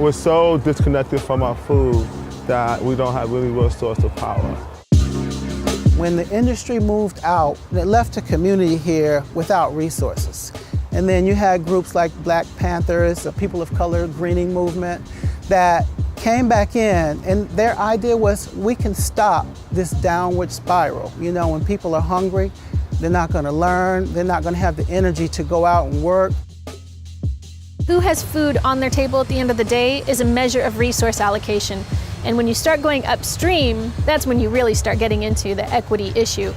we're so disconnected from our food that we don't have really real source of power. When the industry moved out, it left the community here without resources. And then you had groups like Black Panthers, the People of Color Greening Movement, that came back in, and their idea was we can stop this downward spiral. You know, when people are hungry, they're not gonna learn, they're not gonna have the energy to go out and work. Who has food on their table at the end of the day is a measure of resource allocation. And when you start going upstream, that's when you really start getting into the equity issue.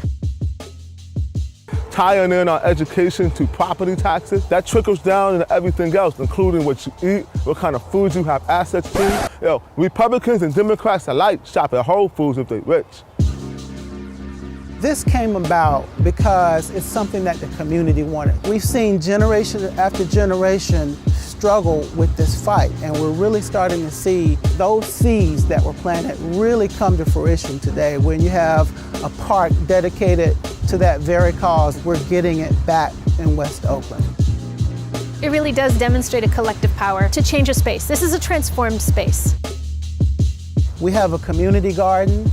Tying in our education to property taxes, that trickles down into everything else, including what you eat, what kind of foods you have access to. You know, Republicans and Democrats alike shop at Whole Foods if they're rich. This came about because it's something that the community wanted. We've seen generation after generation struggle with this fight, and we're really starting to see those seeds that were planted really come to fruition today. When you have a park dedicated to that very cause, we're getting it back in West Oakland. It really does demonstrate a collective power to change a space. This is a transformed space. We have a community garden,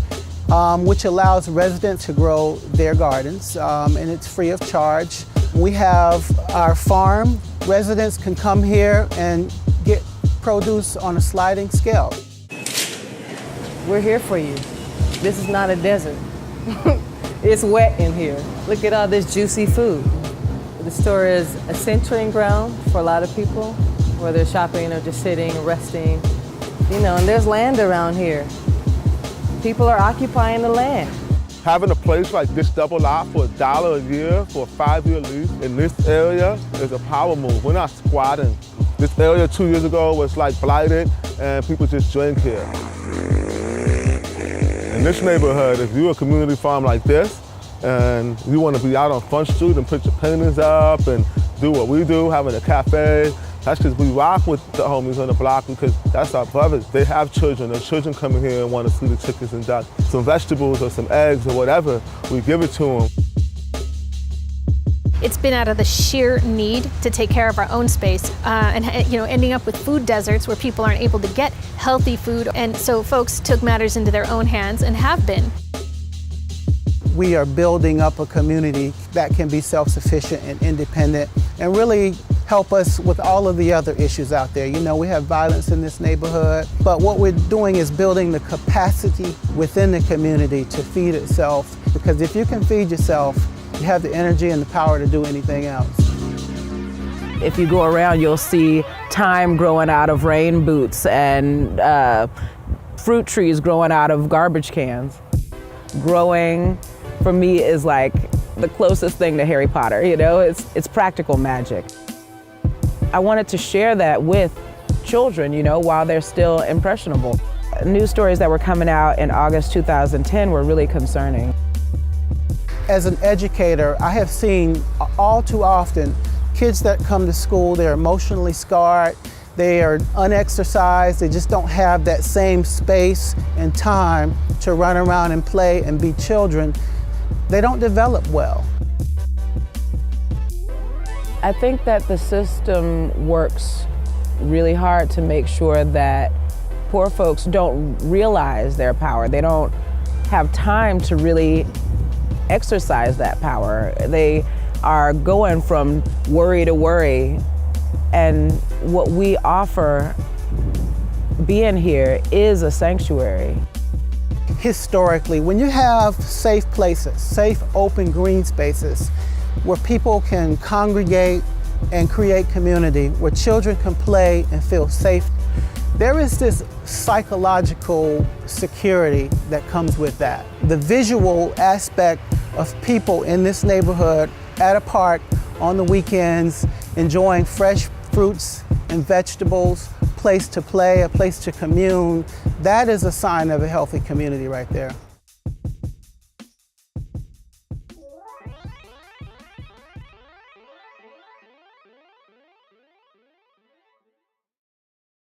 which allows residents to grow their gardens, and it's free of charge. We have our farm. Residents can come here and get produce on a sliding scale. We're here for you. This is not a desert. It's wet in here. Look at all this juicy food. The store is a centering ground for a lot of people, whether they're shopping or just sitting, resting. You know, and there's land around here. People are occupying the land. Having a place like this double lot for $1 a year for a 5-year lease in this area is a power move. We're not squatting. This area 2 years ago was like blighted and people just drink here. In this neighborhood, if you're a community farm like this and you want to be out on Front Street and put your paintings up and do what we do, having a cafe, that's because we rock with the homies on the block because that's our brothers. They have children. Their children come in here and want to see the chickens and ducks. Some vegetables or some eggs or whatever, we give it to them. It's been out of the sheer need to take care of our own space and ending up with food deserts where people aren't able to get healthy food. And so folks took matters into their own hands and have been. We are building up a community that can be self-sufficient and independent and really help us with all of the other issues out there. You know, we have violence in this neighborhood, but what we're doing is building the capacity within the community to feed itself, because if you can feed yourself, you have the energy and the power to do anything else. If you go around, you'll see thyme growing out of rain boots and fruit trees growing out of garbage cans. Growing, for me, is like the closest thing to Harry Potter, you know? It's practical magic. I wanted to share that with children, you know, while they're still impressionable. News stories that were coming out in August 2010 were really concerning. As an educator, I have seen all too often kids that come to school, they're emotionally scarred, they are unexercised, they just don't have that same space and time to run around and play and be children. They don't develop well. I think that the system works really hard to make sure that poor folks don't realize their power. They don't have time to really exercise that power. They are going from worry to worry, and what we offer being here is a sanctuary. Historically, when you have safe places, safe open green spaces, where people can congregate and create community, where children can play and feel safe, there is this psychological security that comes with that. The visual aspect of people in this neighborhood at a park on the weekends, enjoying fresh fruits and vegetables, place to play, a place to commune, that is a sign of a healthy community right there.